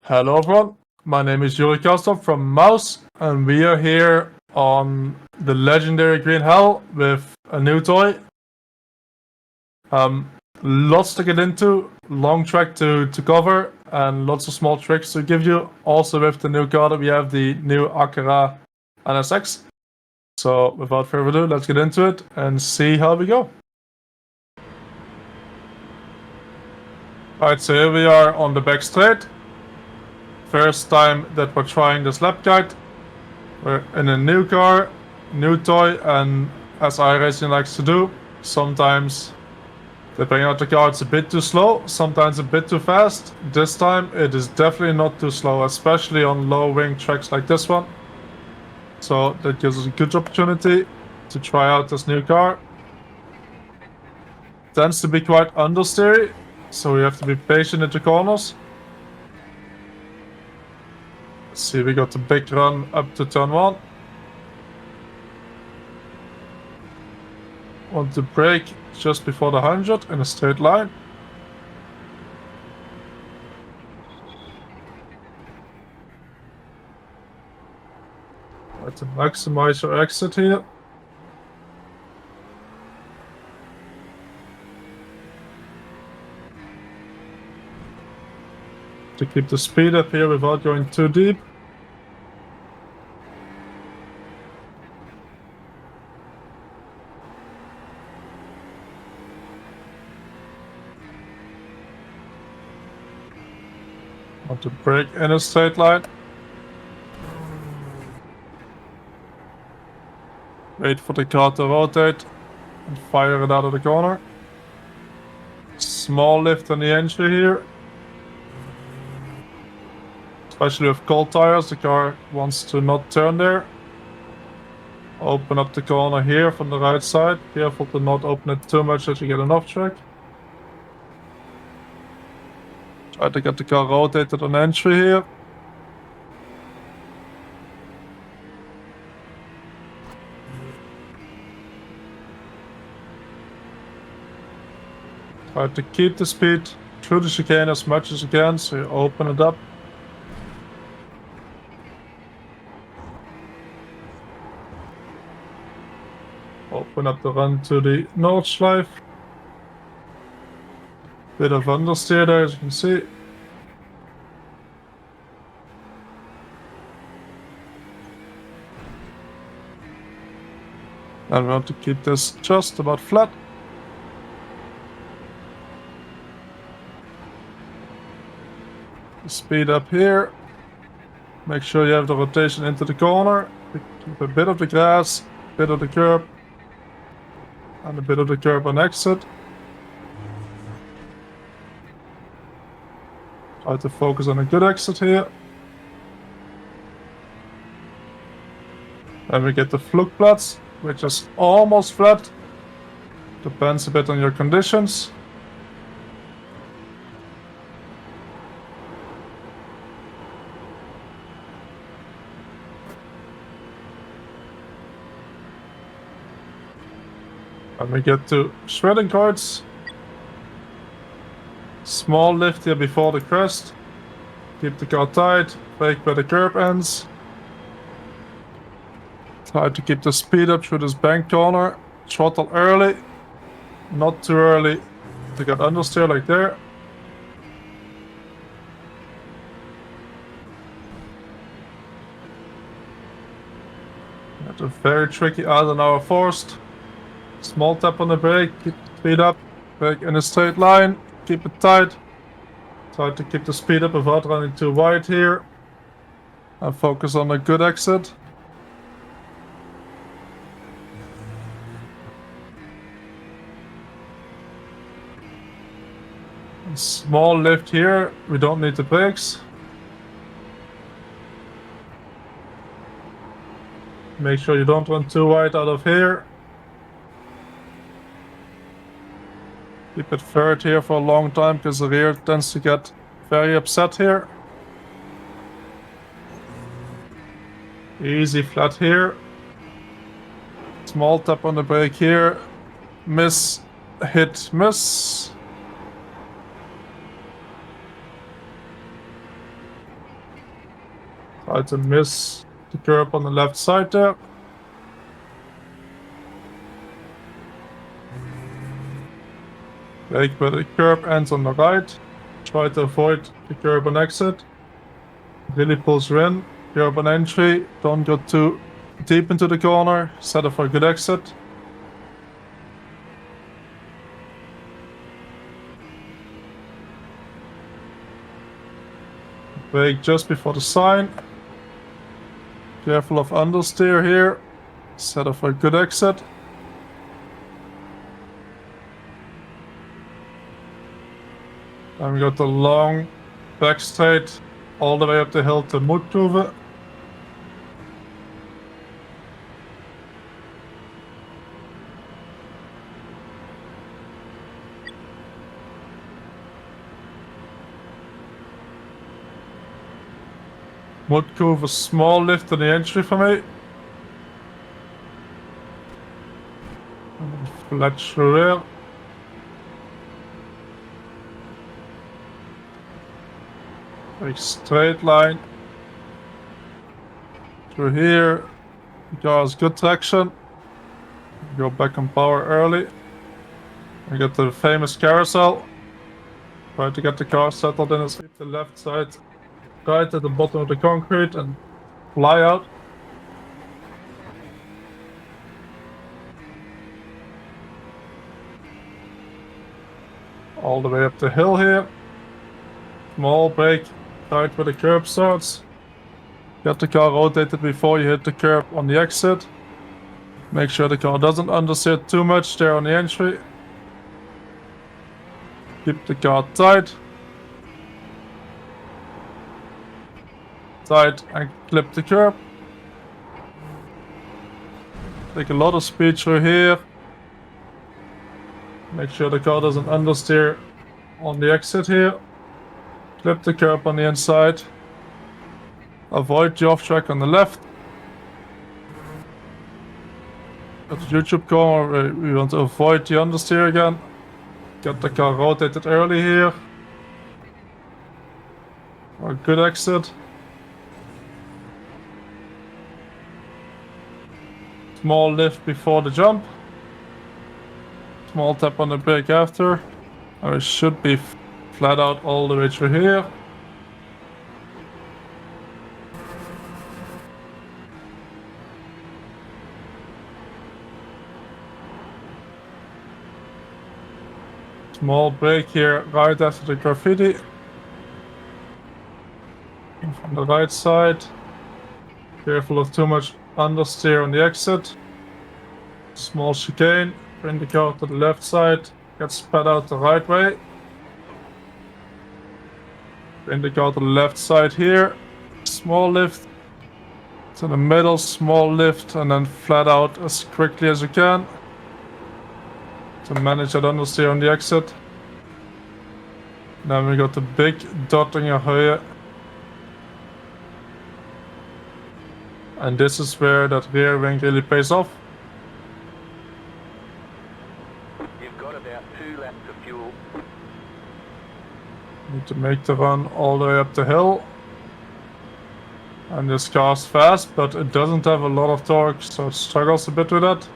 Hello everyone, my name is Yuri Kasdorp from Mouse, and we are here on the legendary Green Hell with a new toy. Lots to get into, long track to cover, and lots of small tricks to give you. Also with the new car, we have the new Acura NSX. So without further ado, let's get into it and see how we go. Alright, so here we are on the back straight. First time that we're trying this lap guide. We're in a new car, new toy, and as iRacing likes to do, sometimes depending on the car it's a bit too slow, sometimes a bit too fast. This time it is definitely not too slow, especially on low wing tracks like this one. So that gives us a good opportunity to try out this new car. Tends to be quite understeery, so we have to be patient in the corners. See, we got the big run up to turn 1. Want to brake just before the 100 in a straight line. Try to maximize your exit here. To keep the speed up here without going too deep. Want to brake in a straight line. Wait for the car to rotate and fire it out of the corner. Small lift on the entry here. Especially with cold tires, the car wants to not turn there. Open up the corner here from the right side. Careful to not open it too much that you get an off track. Try to get the car rotated on entry here. Try to keep the speed through the chicane as much as you can, so you open it up. Open up the run to the Nordschleife. Bit of understeer there, as you can see. And we want to keep this just about flat. Speed up here. Make sure you have the rotation into the corner. Keep a bit of the grass, a bit of the curb, and a bit of the curb on exit. Try to focus on a good exit here. Then we get the Flugplatz, which is almost flat. Depends a bit on your conditions. And we get to shredding cards. Small lift here before the crest. Keep the car tight, brake where the curb ends. Try to keep the speed up through this bank corner. Throttle early, not too early to get understeer like there. That's a very tricky out and hour forced. Small tap on the brake, keep the speed up, brake in a straight line, keep it tight. Try to keep the speed up without running too wide here. And focus on a good exit. And small lift here, we don't need the brakes. Make sure you don't run too wide out of here. Keep it third here for a long time because the rear tends to get very upset here. Easy flat here. Small tap on the brake here. Miss, hit, miss. Try to miss the curb on the left side there. Brake where the curb ends on the right. Try to avoid the curb on exit. Really pulls you in. Curb on entry. Don't go too deep into the corner. Set up for a good exit. Brake just before the sign. Careful of understeer here. Set up for a good exit. Then we got the long back straight all the way up the hill to Nurburgring. Nurburgring, a small lift in the entry for me. Flat through there. Big straight line. Through here. The car has good traction. Go back on power early. We get the famous carousel. Try to get the car settled in the left side. Right at the bottom of the concrete and fly out. All the way up the hill here. Small brake, right where the curb starts. Get the car rotated before you hit the curb on the exit. Make sure the car doesn't understeer too much there on the entry. Keep the car tight. Tight and clip the curb. Take a lot of speed through here. Make sure the car doesn't understeer on the exit here. Clip the curb on the inside. Avoid the off track on the left. At the YouTube corner, we want to avoid the understeer again. Get the car rotated early here. For a good exit. Small lift before the jump. Small tap on the brake after. And we should be flat out all the way through here. Small brake here right after the graffiti. From the right side. Careful of too much understeer on the exit. Small chicane. Bring the car to the left side. Get spat out the right way. Bring the car to the left side here. Small lift. To the middle, small lift, and then flat out as quickly as you can. To manage that understeer on the exit. Then we got the big dot in your höhe. And this is where that rear wing really pays off. You've got about 2 laps of fuel. Need to make the run all the way up the hill. And this car's fast, but it doesn't have a lot of torque, so it struggles a bit with that.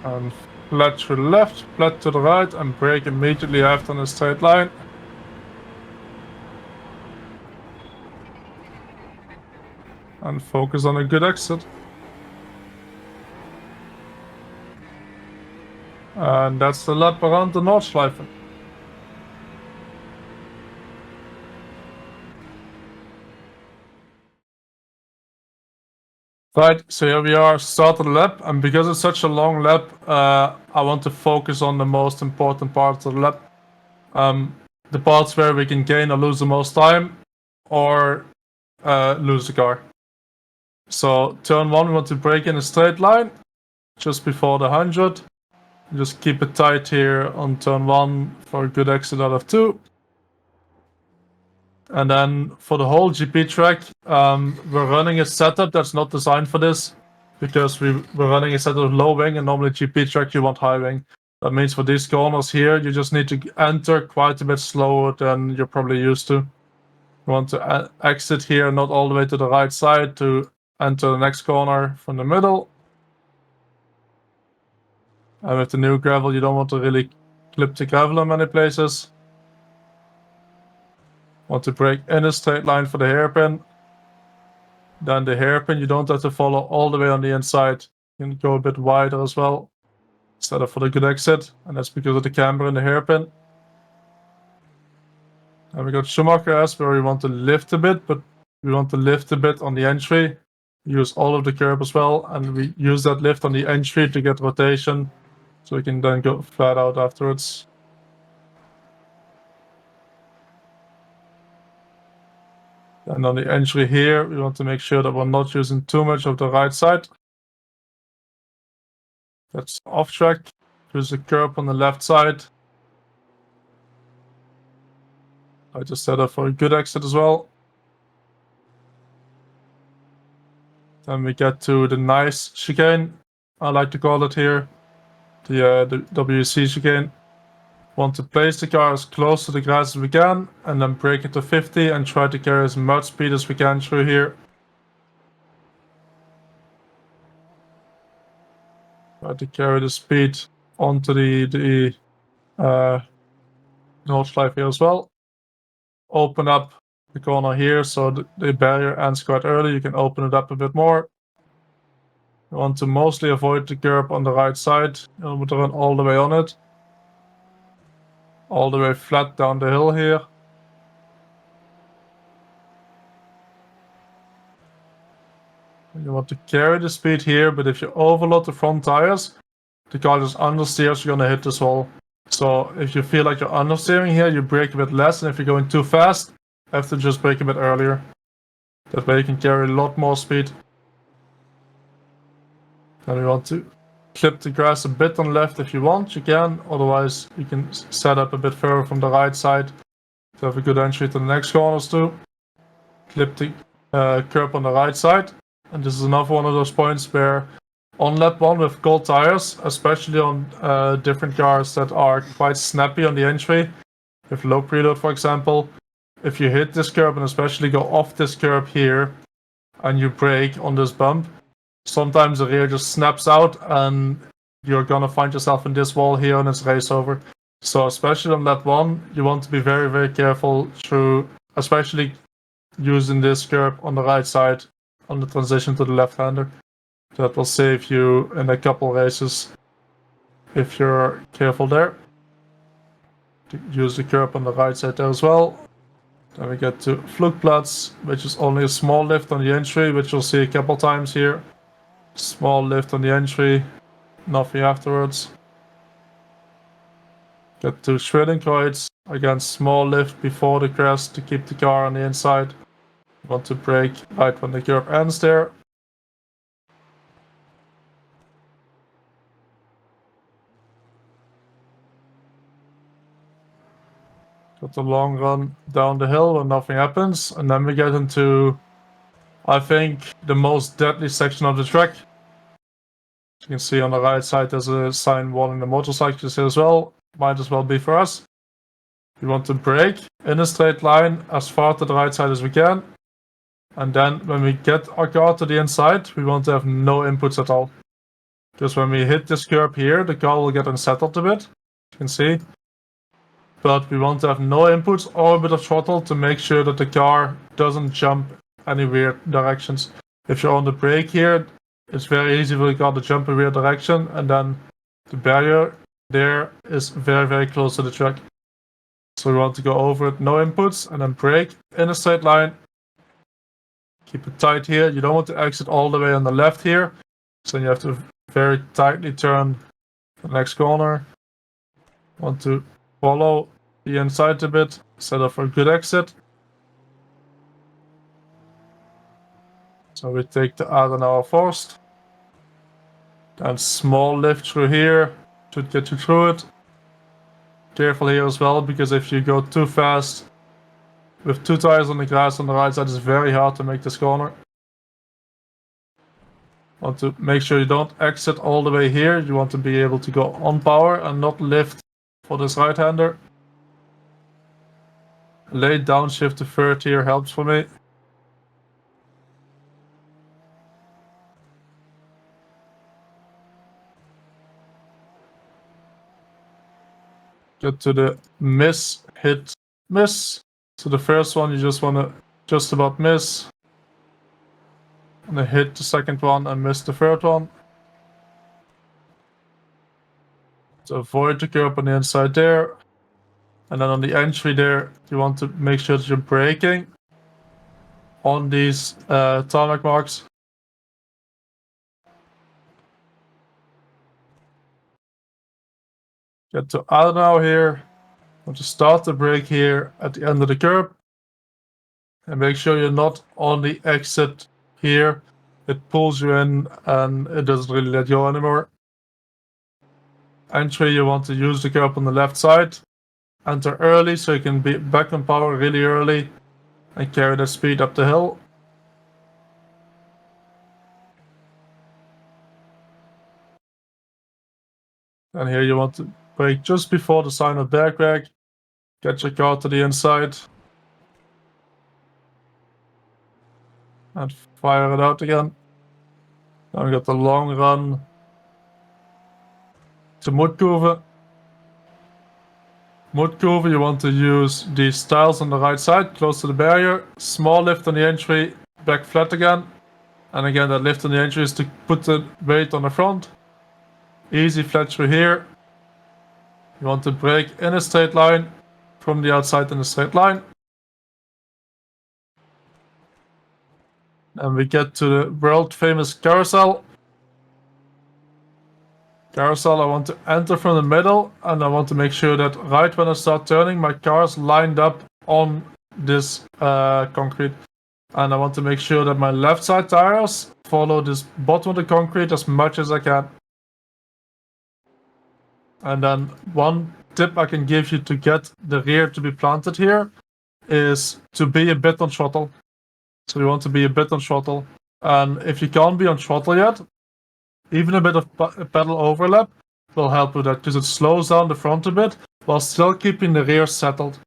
And flat to the left, flat to the right, and brake immediately after on a straight line. And focus on a good exit. And that's the lap around the Nordschleife. Right, so here we are, started the lap, and because it's such a long lap, I want to focus on the most important parts of the lap. The parts where we can gain or lose the most time, or lose the car. So turn 1, we want to brake in a straight line, just before the 100. Just keep it tight here on turn 1 for a good exit out of 2. And then for the whole GP track, we're running a setup that's not designed for this, because we're running a setup of low wing, and normally GP track you want high wing. That means for these corners here, you just need to enter quite a bit slower than you're probably used to. You want to exit here, not all the way to the right side, to enter the next corner from the middle. And with the new gravel, you don't want to really clip the gravel in many places. Want to brake in a straight line for the hairpin. Then the hairpin, you don't have to follow all the way on the inside. You can go a bit wider as well, instead of for the good exit. And that's because of the camber in the hairpin. And we got Schumacher S, where we want to lift a bit, but we want to lift a bit on the entry. Use all of the curb as well, and we use that lift on the entry to get rotation, so we can then go flat out afterwards. And on the entry here, we want to make sure that we're not using too much of the right side. That's off track. Use the curb on the left side. I just set up for a good exit as well. Then we get to the nice chicane, I like to call it here. The WC chicane. Want to place the car as close to the grass as we can, and then brake it to 50 and try to carry as much speed as we can through here. Try to carry the speed onto the Hotlap here as well. Open up the corner here, so the barrier ends quite early. You can open it up a bit more. You want to mostly avoid the curb on the right side. You want to run all the way on it. All the way flat down the hill here. You want to carry the speed here, but if you overload the front tires, the car just understeers, you're gonna hit this wall. So if you feel like you're understeering here, you brake a bit less, and if you're going too fast, you have to just brake a bit earlier. That way you can carry a lot more speed. Then we want to clip the grass a bit on the left if you want, you can. Otherwise, you can set up a bit further from the right side to have a good entry to the next corners too. Clip the curb on the right side. And this is another one of those points where on lap 1 with gold tires, especially on different cars that are quite snappy on the entry, with low preload for example, if you hit this curb and especially go off this curb here and you brake on this bump, sometimes the rear just snaps out and you're gonna find yourself in this wall here and it's race over. So especially on lap 1, you want to be very, very careful through, especially using this curb on the right side on the transition to the left-hander. That will save you in a couple races if you're careful there. Use the curb on the right side there as well. Then we get to Flugplatz, which is only a small lift on the entry, which you'll see a couple times here. Small lift on the entry, nothing afterwards. Get to Schwedenkreuz, again small lift before the crest to keep the car on the inside. You want to brake right when the curb ends there. Got the long run down the hill where nothing happens, and then we get into, I think, the most deadly section of the track. As you can see on the right side there's a sign warning the motorcyclists here as well. Might as well be for us. We want to brake in a straight line as far to the right side as we can. And then when we get our car to the inside, we want to have no inputs at all. Because when we hit this curb here, the car will get unsettled a bit, you can see. But we want to have no inputs or a bit of throttle to make sure that the car doesn't jump any weird directions. If you're on the brake here, it's very easy for the car to jump a weird direction, and then the barrier there is very, very close to the track. So we want to go over it, no inputs, and then brake in a straight line. Keep it tight here. You don't want to exit all the way on the left here. So you have to very tightly turn the next corner. Want to follow the inside a bit, set up for a good exit. So we take the Adenauer first. Then small lift through here, should get you through it. Careful here as well, because if you go too fast, with 2 tires on the grass on the right side, it's very hard to make this corner. Want to make sure you don't exit all the way here. You want to be able to go on power and not lift for this right-hander. Late downshift to third here helps for me. Get to the miss, hit, miss. So the first one you just want to just about miss. And then hit the second one and miss the third one. To avoid the curb on the inside there. And then on the entry there, you want to make sure that you're braking on these tarmac marks. Get to out now here. Want to start the brake here at the end of the curb. And make sure you're not on the exit here. It pulls you in and it doesn't really let you go anymore. Entry, you want to use the curb on the left side. Enter early so you can be back on power really early and carry the speed up the hill. And here you want to brake just before the sign of brake. Get your car to the inside. And fire it out again. Now we got the long run to Mudkurve. Mudkurve, you want to use these tiles on the right side, close to the barrier. Small lift on the entry, back flat again. And again, that lift on the entry is to put the weight on the front. Easy flat through here. You want to brake in a straight line, from the outside in a straight line. And we get to the world famous carousel. Carousel, I want to enter from the middle, and I want to make sure that right when I start turning, my car is lined up on this concrete. And I want to make sure that my left side tires follow this bottom of the concrete as much as I can. And then one tip I can give you to get the rear to be planted here is to be a bit on throttle. So you want to be a bit on throttle. And if you can't be on throttle yet, even a bit of pedal overlap will help with that, because it slows down the front a bit while still keeping the rear settled.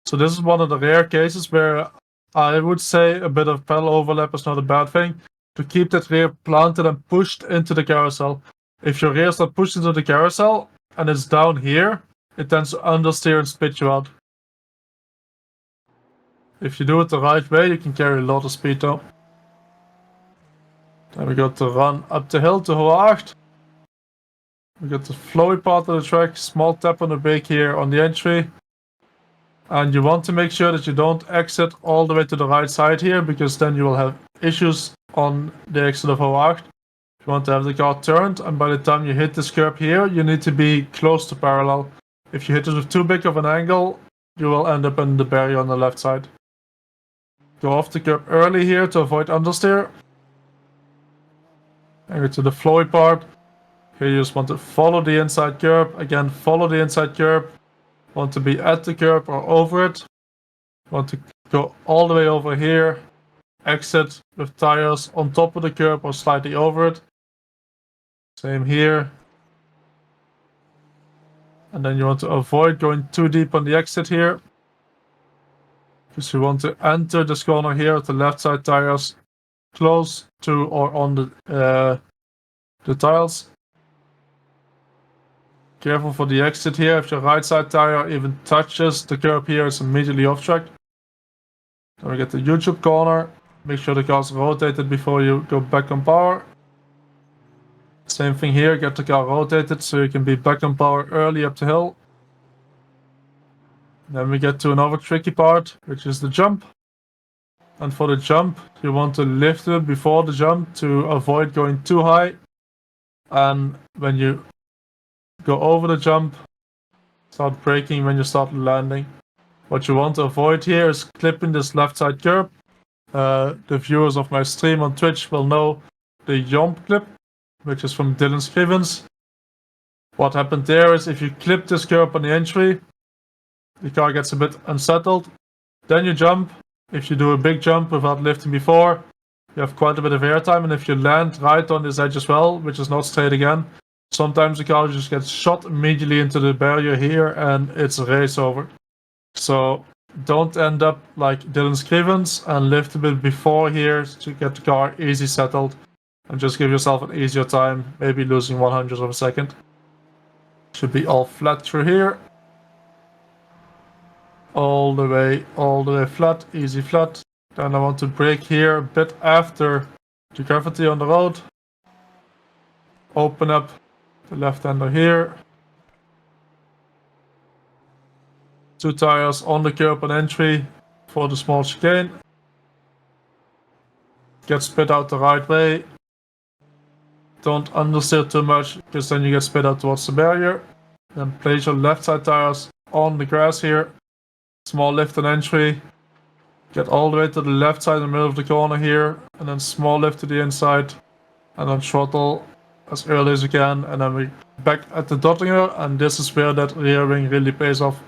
So this is one of the rare cases where I would say a bit of pedal overlap is not a bad thing, to keep that rear planted and pushed into the carousel. If your rear is not pushed into the carousel and it's down here, it tends to understeer and spit you out. If you do it the right way, you can carry a lot of speed though. Then we got to run up the hill to hole 8. We got the flowy part of the track, small tap on the brake here on the entry. And you want to make sure that you don't exit all the way to the right side here, because then you will have issues on the exit of hole 8. You want to have the car turned, and by the time you hit this curb here, you need to be close to parallel. If you hit it with too big of an angle, you will end up in the barrier on the left side. Go off the curb early here to avoid understeer. And go to the flowy part. Here you just want to follow the inside curb. Again, follow the inside curb. Want to be at the curb or over it. Want to go all the way over here. Exit with tires on top of the curb or slightly over it. Same here. And then you want to avoid going too deep on the exit here, because you want to enter this corner here with the left side tires close to or on the tiles. Careful for the exit here. If your right side tire even touches the curb here, it's immediately off track. Then we get the YouTube corner. Make sure the car's rotated before you go back on power. Same thing here, get the car rotated so you can be back on power early up the hill. Then we get to another tricky part, which is the jump. And for the jump, you want to lift it before the jump to avoid going too high. And when you go over the jump, start braking when you start landing. What you want to avoid here is clipping this left side curb. The viewers of my stream on Twitch will know the jump clip, which is from Dylan Scrivens. What happened there is if you clip this curb on the entry, the car gets a bit unsettled. Then you jump. If you do a big jump without lifting before, you have quite a bit of airtime, and if you land right on this edge as well, which is not straight again, sometimes the car just gets shot immediately into the barrier here and it's a race over. So don't end up like Dylan Scrivens and lift a bit before here to get the car easy settled. And just give yourself an easier time, maybe losing 1/100 of a second. Should be all flat through here. All the way flat, easy flat. Then I want to brake here a bit after the gravity on the road. Open up the left-hander here. 2 tires on the curb on entry for the small chicane. Get spit out the right way. Don't understeer too much, because then you get spit out towards the barrier. Then place your left side tires on the grass here. Small lift on entry. Get all the way to the left side in the middle of the corner here. And then small lift to the inside. And then throttle as early as you can. And then we back at the Dottinger. And this is where that rear wing really pays off.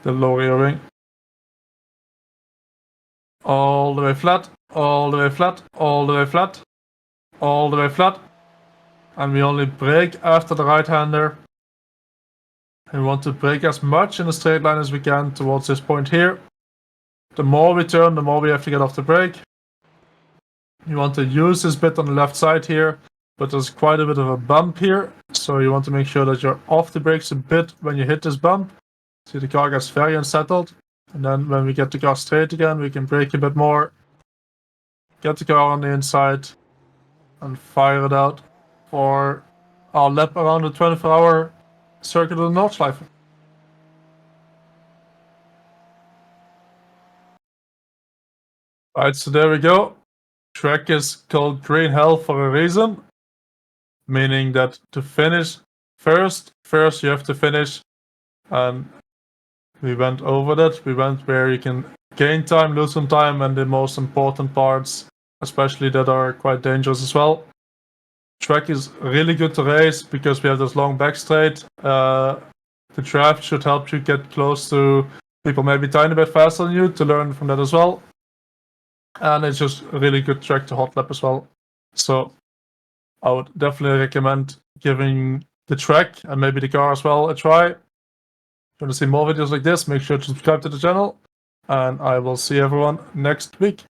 The low rear wing. All the way flat. All the way flat. All the way flat. All the way flat. And we only brake after the right-hander. And we want to brake as much in a straight line as we can towards this point here. The more we turn, the more we have to get off the brake. You want to use this bit on the left side here, but there's quite a bit of a bump here. So you want to make sure that you're off the brakes a bit when you hit this bump. See, the car gets very unsettled. And then when we get the car straight again, we can brake a bit more. Get the car on the inside and fire it out for our lap around the 24-hour circuit of the Nordschleife. Alright, so there we go. Track is called Green Hell for a reason. Meaning that to finish first you have to finish. And we went over that. We went where you can gain time, lose some time, and the most important parts, especially that are quite dangerous as well. Track is really good to race because we have this long back straight. The draft should help you get close to people maybe tiny bit faster than you to learn from that as well. And it's just a really good track to Hotlap as well. So I would definitely recommend giving the track and maybe the car as well a try. If you want to see more videos like this, make sure to subscribe to the channel. And I will see everyone next week.